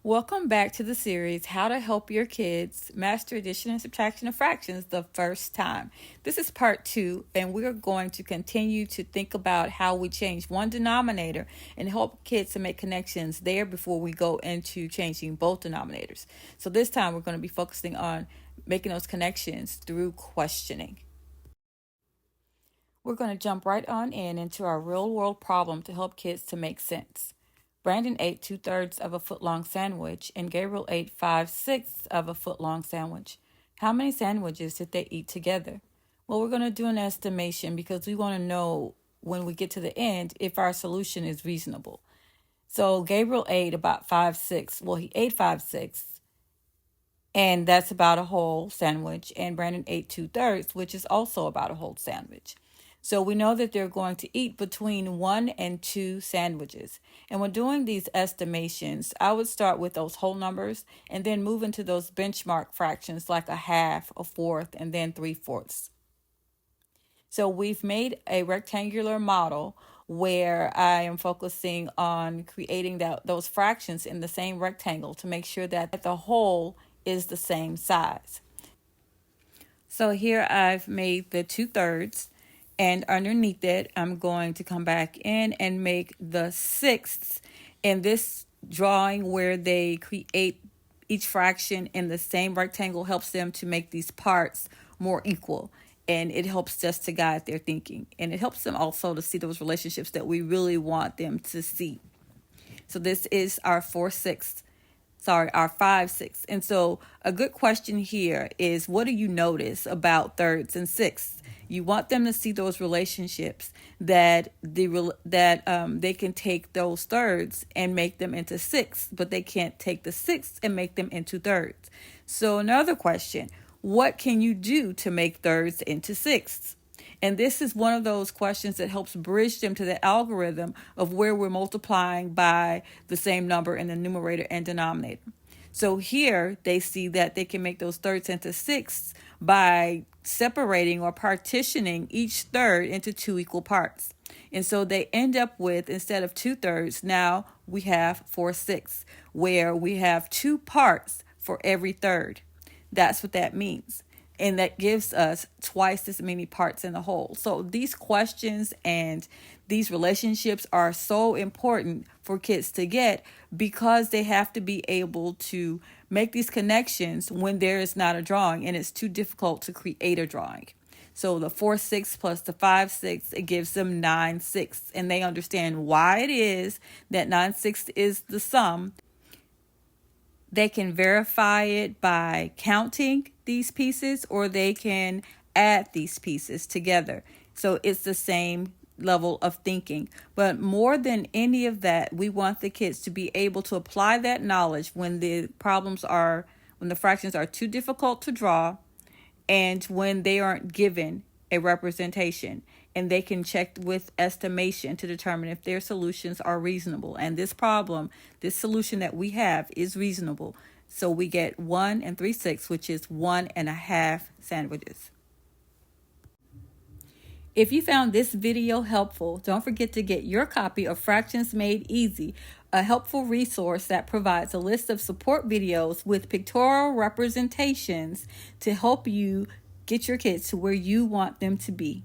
Welcome back to the series, How to Help Your Kids Master Addition and Subtraction of Fractions the First Time. This is part 2, and we're going to continue to think about how we change one denominator and help kids to make connections there before we go into changing both denominators. So this time we're going to be focusing on making those connections through questioning. We're going to jump right on into our real world problem to help kids to make sense. Brandon ate 2/3 of a foot-long sandwich, and Gabriel ate 5/6 of a foot-long sandwich. How many sandwiches did they eat together? Well, we're going to do an estimation because we want to know when we get to the end if our solution is reasonable. So Gabriel ate about 5/6. Well, he ate 5/6, and that's about a whole sandwich. And Brandon ate 2/3, which is also about a whole sandwich. So we know that they're going to eat between 1 and 2 sandwiches. And when doing these estimations, I would start with those whole numbers and then move into those benchmark fractions like a half, a fourth, and then 3/4. So we've made a rectangular model where I am focusing on creating those fractions in the same rectangle to make sure that the whole is the same size. So here I've made the 2/3. And underneath it, I'm going to come back in and make the sixths in this drawing where they create each fraction in the same rectangle helps them to make these parts more equal. And it helps us to guide their thinking. And it helps them also to see those relationships that we really want them to see. So this is our 5/6. And so a good question here is, what do you notice about thirds and sixths? You want them to see those relationships that they can take those thirds and make them into sixths, but they can't take the sixths and make them into thirds. So another question, what can you do to make thirds into sixths? And this is one of those questions that helps bridge them to the algorithm of where we're multiplying by the same number in the numerator and denominator. So here they see that they can make those thirds into sixths by separating or partitioning each third into 2 equal parts. And so they end up with, instead of 2/3, now we have 4/6, where we have 2 parts for every third. That's what that means. And that gives us twice as many parts in the whole. So these questions and these relationships are so important for kids to get because they have to be able to make these connections when there is not a drawing and it's too difficult to create a drawing. So the 4/6 plus the 5/6, it gives them 9/6, and they understand why it is that 9/6 is the sum. They can verify it by counting these pieces, or they can add these pieces together. So it's the same level of thinking. But more than any of that, we want the kids to be able to apply that knowledge when the fractions are too difficult to draw and when they aren't given a representation. And they can check with estimation to determine if their solutions are reasonable. And this solution that we have is reasonable. So we get 1 3/6, which is 1.5 sandwiches. If you found this video helpful, don't forget to get your copy of Fractions Made Easy, a helpful resource that provides a list of support videos with pictorial representations to help you get your kids to where you want them to be.